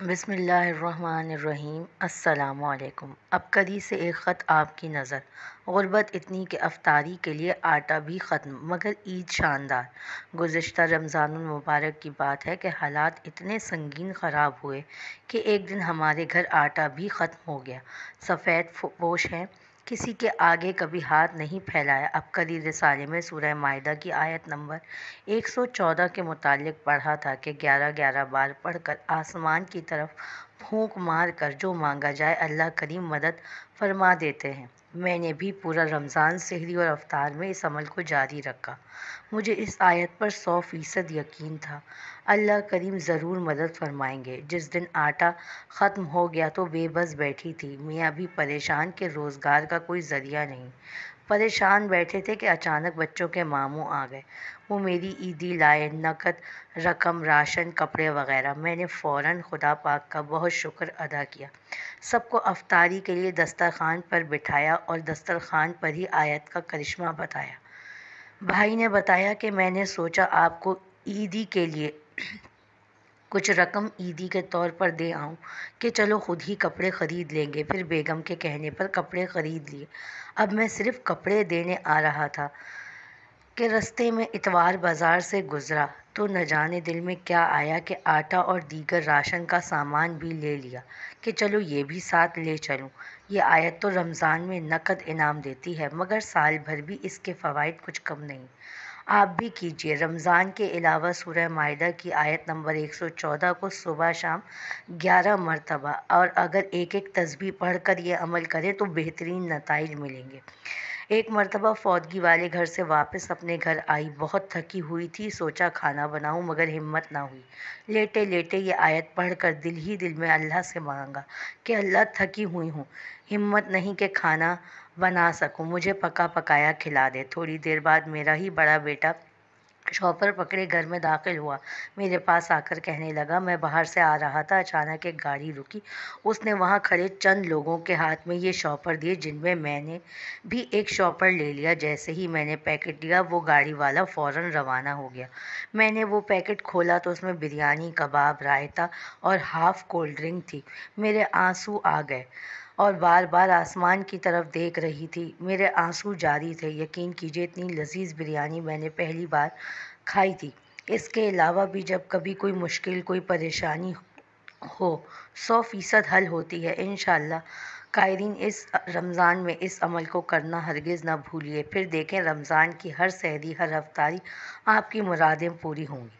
बिस्मिल्लाहिर्रहमानिर्रहीम। अस्सलामु अलैकुम। अबकरी से एक ख़त आपकी नज़र। गुर्बत इतनी कि अफ्तारी के लिए आटा भी ख़त्म, मगर ईद शानदार। गुज़िश्ता रमज़ानुल मुबारक की बात है कि हालात इतने संगीन ख़राब हुए कि एक दिन हमारे घर आटा भी ख़त्म हो गया। सफ़ेद पोश हैं, किसी के आगे कभी हाथ नहीं फैलाया। अबकरी रिसाले में सूरह माइदा की आयत नंबर 114 के मुतालिक पढ़ा था कि 11-11 बार पढ़कर आसमान की तरफ फूंक मार कर जो मांगा जाए अल्लाह करीम मदद फरमा देते हैं। मैंने भी पूरा रमज़ान सहरी और अफ्तार में इस अमल को जारी रखा। मुझे इस आयत पर 100% यकीन था, अल्लाह करीम ज़रूर मदद फरमाएंगे। जिस दिन आटा ख़त्म हो गया तो बेबस बैठी थी। मियाँ भी परेशान कि रोज़गार का कोई ज़रिया नहीं। परेशान बैठे थे कि अचानक बच्चों के मामू आ गए। वो मेरी ईदी लाए, नकद रकम, राशन, कपड़े वगैरह। मैंने फ़ौरन खुदा पाक का बहुत शुक्र अदा किया, सबको अफ्तारी के लिए दस्तरखान पर बिठाया और दस्तरखान पर ही आयत का करिश्मा बताया। भाई ने बताया कि मैंने सोचा आपको ईदी के लिए कुछ रकम ईदी के तौर पर दे आऊं कि चलो खुद ही कपड़े ख़रीद लेंगे। फिर बेगम के कहने पर कपड़े ख़रीद लिए। अब मैं सिर्फ कपड़े देने आ रहा था कि रास्ते में इतवार बाज़ार से गुज़रा तो न जाने दिल में क्या आया कि आटा और दीगर राशन का सामान भी ले लिया कि चलो ये भी साथ ले चलूं। ये आयत तो रमज़ान में नकद इनाम देती है, मगर साल भर भी इसके फ़वाइद कुछ कम नहीं। आप भी कीजिए। रमज़ान के अलावा सूरह माइदा की आयत नंबर 114 को सुबह शाम 11 मरतबा, और अगर एक एक तस्बीह पढ़ कर ये अमल करें तो बेहतरीन नताइज मिलेंगे। एक मरतबा फौतगी वाले घर से वापस अपने घर आई, बहुत थकी हुई थी। सोचा खाना बनाऊं, मगर हिम्मत ना हुई। लेटे लेटे ये आयत पढ़कर दिल ही दिल में अल्लाह से मांगा कि अल्लाह, थकी हुई हूँ, हिम्मत नहीं कि खाना बना सकूं, मुझे पका पकाया खिला दे। थोड़ी देर बाद मेरा ही बड़ा बेटा शॉपर पकड़े घर में दाखिल हुआ। मेरे पास आकर कहने लगा, मैं बाहर से आ रहा था, अचानक एक गाड़ी रुकी। उसने वहां खड़े चंद लोगों के हाथ में ये शॉपर दिए, जिनमें मैंने भी एक शॉपर ले लिया। जैसे ही मैंने पैकेट लिया, वो गाड़ी वाला फ़ौरन रवाना हो गया। मैंने वो पैकेट खोला तो उसमें बिरयानी, कबाब, रायता और हाफ़ कोल्ड ड्रिंक थी। मेरे आंसू आ गए और बार बार आसमान की तरफ देख रही थी। मेरे आंसू जारी थे। यकीन कीजिए, इतनी लजीज बिरयानी मैंने पहली बार खाई थी। इसके अलावा भी जब कभी कोई मुश्किल, कोई परेशानी हो, 100% हल होती है इंशाअल्लाह। कायरीन, इस रमज़ान में इस अमल को करना हरगिज़ ना भूलिए। फिर देखें, रमज़ान की हर सहरी, हर अफ्तारी आपकी मुरादें पूरी होंगी।